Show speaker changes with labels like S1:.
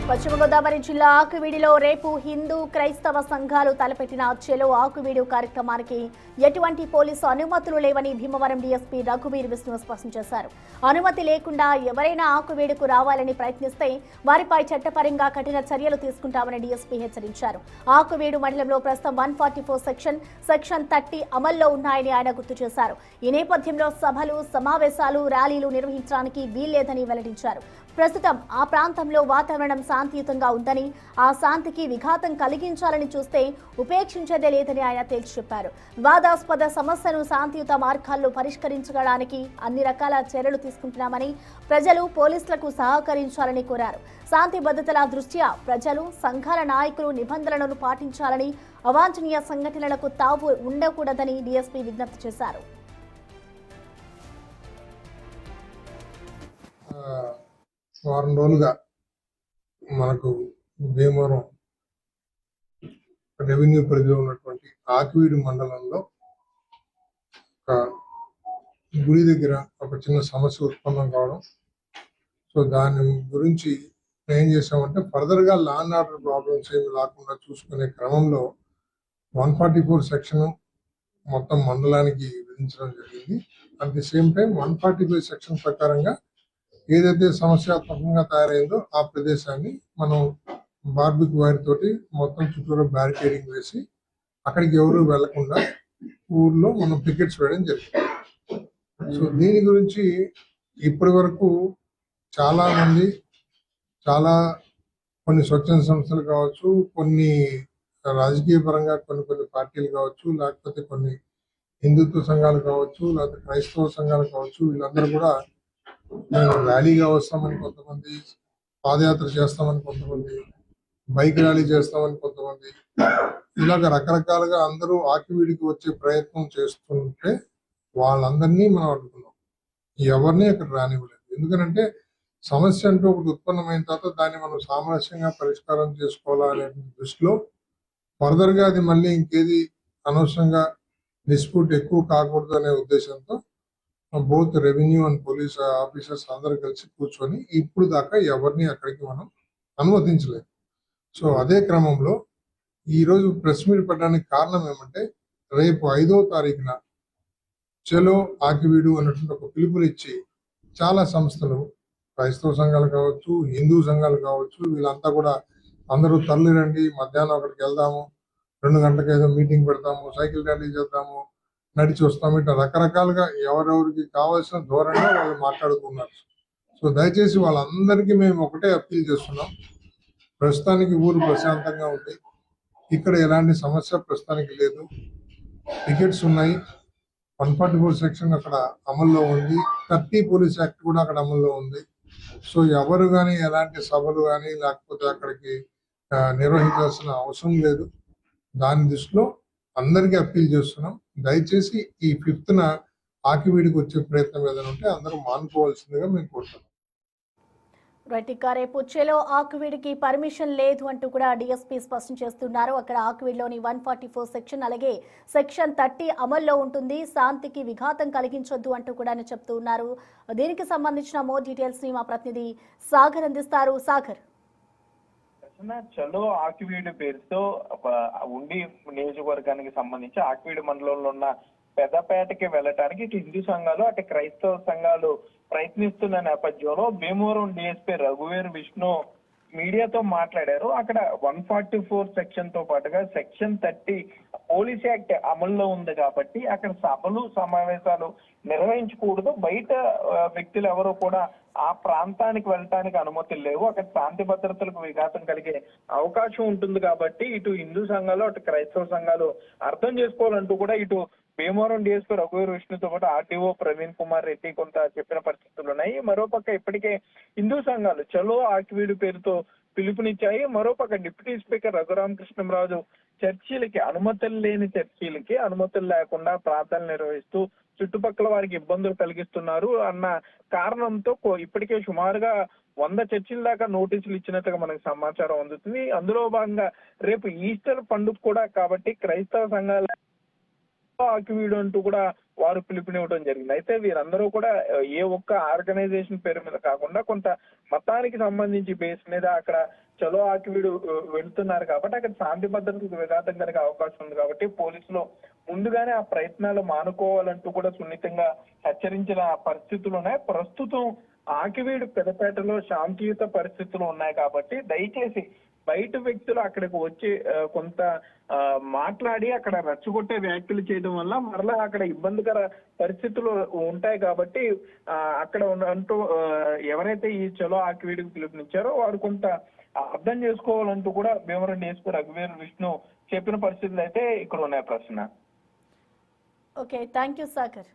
S1: పశ్చిమ గోదావరి జిల్లా ఆకువీడిలో రేపు హిందూ క్రైస్తవ సంఘాలు తలపెట్టిన చెలో ఆకువీడు కార్యక్రమానికి ఎటువంటి పోలీసు అనుమతులు లేవని భీమవరం డీఎస్పీ రఘువీర్ విష్ణు స్పష్టం చేశారు. అనుమతి లేకుండా ఎవరైనా ఆకువీడుకు రావాలని ప్రయత్నిస్తే వారిపై చట్టపరంగా కఠిన చర్యలు తీసుకుంటామని డీఎస్పీ హెచ్చరించారు. ఆకువీడు మండలంలో ప్రస్తుతం 144 సెక్షన్ 30 అమల్లో ఉన్నాయని ఆయన గుర్తు చేశారు. ఈ నేపథ్యంలో సభలు, సమావేశాలు, ర్యాలీలు నిర్వహించడానికి వీల్లేదని వెల్లడించారు. ప్రస్తుతం ఆ ప్రాంతంలో వాతావరణం శాంతియుతంగా ఉందని, ఆ శాంతికి విఘాతం కలిగించాలని చూస్తే ఉపేక్షించేదే లేదని ఆయన తేల్చి చెప్పారు. వివాదాస్పద సమస్యను శాంతియుత మార్గాల్లో పరిష్కరించడానికి అన్ని రకాల చర్యలు తీసుకుంటున్నామని, ప్రజలు పోలీసులకు సహకరించాలని కోరారు. శాంతి భద్రతల దృష్ట్యా ప్రజలు, సంఘాల నాయకులు నిబంధనలను పాటించాలని, అవాంఛనీయ సంఘటనలకు తావు ఉండకూడదని డీఎస్పీ విజ్ఞప్తి చేశారు.
S2: వారం రోజులుగా మనకు భీమవరం రెవెన్యూ పరిధిలో ఉన్నటువంటి ఆకువీడు మండలంలో ఒక గుడి దగ్గర ఒక చిన్న సమస్య ఉత్పన్నం కావడం, సో దాని గురించి ఏం చేసామంటే ఫర్దర్గా లా అండ్ ఆర్డర్ ప్రాబ్లమ్స్ ఏమి రాకుండా చూసుకునే క్రమంలో 144 సెక్షన్ మొత్తం మండలానికి విధించడం జరిగింది. At the same time 145 section ప్రకారంగా ఏదైతే సమస్యాత్మకంగా తయారైందో ఆ ప్రదేశాన్ని మనం బార్బిక్ వైర్ తోటి మొత్తం చుట్టూరా బ్యారికేడింగ్ వేసి అక్కడికి ఎవరు వెళ్లకుండా ఊర్లో మనం పికెట్స్ వేయడం జరిగింది. సో దీని గురించి ఇప్పటి వరకు చాలా మంది, కొన్ని స్వచ్ఛంద సంస్థలు కావచ్చు, కొన్ని రాజకీయ పరంగా కొన్ని పార్టీలు కావచ్చు, లేకపోతే కొన్ని హిందుత్వ సంఘాలు కావచ్చు, లేకపోతే క్రైస్తవ సంఘాలు కావచ్చు, వీళ్ళందరూ కూడా మేము ర్యాలీగా వస్తామని కొంతమంది, పాదయాత్ర చేస్తామని కొంతమంది, బైక్ ర్యాలీ చేస్తామని కొంతమంది, ఇలాగ రకరకాలుగా అందరూ ఆకివీడికి వచ్చే ప్రయత్నం చేస్తుంటే వాళ్ళందరినీ మనం అడుగుతున్నాం. ఎవరిని అక్కడ రానివ్వలేదు. ఎందుకంటే సమస్య అంటూ ఒకటి ఉత్పన్నమైన తర్వాత దాన్ని మనం సామరస్యంగా పరిష్కారం చేసుకోవాలనే దృష్టిలో ఫర్దర్గా అది మళ్ళీ ఇంకేది అనవసరంగా డిస్ప్యూట్ ఎక్కువ కాకూడదు అనే ఉద్దేశంతో both revenue and police officers అందరూ కలిసి కూర్చొని ఇప్పుడు దాకా ఎవరిని అక్కడికి మనం అనుమతించలేదు. సో అదే క్రమంలో ఈరోజు ప్రెస్ మీట్ పెట్టడానికి కారణం ఏమంటే, రేపు 5వ తారీఖున చలో ఆకివీడు అన్నటువంటి ఒక పిలుపునిచ్చి చాలా సంస్థలు, క్రైస్తవ సంఘాలు కావచ్చు, హిందూ సంఘాలు కావచ్చు, వీళ్ళంతా కూడా అందరూ తరలి రండి, మధ్యాహ్నం అక్కడికి వెళ్దాము, 2 గంటలకు ఏదో మీటింగ్ పెడతాము, సైకిల్ ర్యాలీ చేద్దాము, నడిచి వస్తాము, ఇట్లా రకరకాలుగా ఎవరెవరికి కావాల్సిన ధోరణిలో వాళ్ళు మాట్లాడుకున్నారు. సో దయచేసి వాళ్ళందరికీ మేము ఒకటే అప్పీల్ చేస్తున్నాం. ప్రస్తుతానికి ఊరు ప్రశాంతంగా ఉంది, ఇక్కడ ఎలాంటి సమస్య ప్రస్తుతానికి లేదు. టికెట్స్ ఉన్నాయి, 144 సెక్షన్ అక్కడ అమల్లో ఉంది, 30 పోలీస్ యాక్ట్ కూడా అక్కడ అమల్లో ఉంది. సో ఎవరు కానీ ఎలాంటి సభలు కానీ లేకపోతే అక్కడికి నిర్వహించాల్సిన అవసరం లేదు. దాని దృష్టిలో అందరికీ అప్పీల్ చేస్తున్నాం. దయచేసి ఈ 5th ఆకివీడికి వచ్చే ప్రయత్నం ఏదైనా ఉంటే అందరూ మానుకోవాల్సిందిగా మేము కోరుతున్నాం.
S1: రేపు చెలో ఆకువీడికి పర్మిషన్ లేదు అంటూ కూడా డీఎస్పీ స్పష్టం చేస్తున్నారు. అక్కడ ఆకువీడిలోని 144 సెక్షన్ అలాగే సెక్షన్ 30 అమల్లో ఉంటుంది, శాంతికి విఘాతం కలిగించొద్దు అంటూ కూడా చెప్తూ ఉన్నారు. దీనికి సంబంధించిన మోర్ డీటెయిల్స్ ని మా ప్రతినిధి సాగర్ అందిస్తారు. సాగర్,
S3: చలో ఆకివీడు పేరుతో ఉండి నియోజకవర్గానికి సంబంధించి ఆకివీడు మండలంలో ఉన్న పెద్దపేటకి వెళ్ళటానికి ఇటు హిందూ సంఘాలు అటు క్రైస్తవ సంఘాలు ప్రయత్నిస్తున్న నేపథ్యంలో భీమవరం డీఎస్పీ రఘువీర్ విష్ణు మీడియాతో మాట్లాడారు. అక్కడ 144 సెక్షన్ తో పాటుగా సెక్షన్ 30 పోలీస్ యాక్ట్ అమల్లో ఉంది కాబట్టి అక్కడ సభలు, సమావేశాలు నిర్వహించకూడదు, బయట వ్యక్తులు ఎవరు కూడా ఆ ప్రాంతానికి వెళ్ళటానికి అనుమతులు లేవు, అక్కడ శాంతి భద్రతలకు విఘాతం కలిగే అవకాశం ఉంటుంది కాబట్టి ఇటు హిందూ సంఘాలు అటు క్రైస్తవ సంఘాలు అర్థం చేసుకోవాలంటూ కూడా ఇటు భీమవరం డీఎస్పీ రఘువీర్ విష్ణుతో పాటు ఆర్టీఓ ప్రవీణ్ కుమార్ రెడ్డి కొంత చెప్పిన పరిస్థితులు ఉన్నాయి. మరోపక్క ఇప్పటికే హిందూ సంఘాలు చలో ఆకివీడు పేరుతో పిలుపునిచ్చాయి. మరోపక్క డిప్యూటీ స్పీకర్ రఘురామకృష్ణంరాజు చర్చీలకి, అనుమతులు లేని చర్చీలకి అనుమతులు లేకుండా ప్రార్థనలు నిర్వహిస్తూ చుట్టుపక్కల వారికి ఇబ్బందులు కలిగిస్తున్నారు అన్న కారణంతో ఇప్పటికే సుమారుగా 100 చర్చిల దాకా నోటీసులు ఇచ్చినట్టుగా మనకు సమాచారం అందుతుంది. అందులో భాగంగా రేపు ఈస్టర్ పండుగ కూడా కాబట్టి క్రైస్తవ సంఘాల ఆకివీడు అంటూ కూడా వారు పిలుపునివ్వడం జరిగింది. అయితే వీరందరూ కూడా ఏ ఒక్క ఆర్గనైజేషన్ పేరు మీద కాకుండా కొంత మతానికి సంబంధించి బేస్ మీద అక్కడ చలో ఆకివీడు వెళ్తున్నారు కాబట్టి అక్కడ శాంతి భద్రతలకు విఘాతం కలిగే అవకాశం ఉంది కాబట్టి పోలీసులు ముందుగానే ఆ ప్రయత్నాలు మానుకోవాలంటూ కూడా సున్నితంగా హెచ్చరించిన పరిస్థితులు ఉన్నాయి. ప్రస్తుతం ఆకివీడు పెదపేటలో శాంతియుత పరిస్థితులు ఉన్నాయి కాబట్టి దయచేసి బయట వ్యక్తులు అక్కడికి వచ్చి కొంత మాట్లాడి అక్కడ రెచ్చగొట్టే వ్యాఖ్యలు చేయడం వల్ల మరలా అక్కడ ఇబ్బందికర పరిస్థితులు ఉంటాయి కాబట్టి అక్కడ అంటూ ఎవరైతే ఈ చలో ఆకివీడికి పిలుపునిచ్చారో వారు కొంత అర్థం చేసుకోవాలంటూ కూడా భీమవరం డీఎస్పీ రఘువీర్ విష్ణు చెప్పిన పరిస్థితులు అయితే ఇక్కడ ఉన్నాయి. ప్రశ్న.
S1: Okay, thank you Sagar.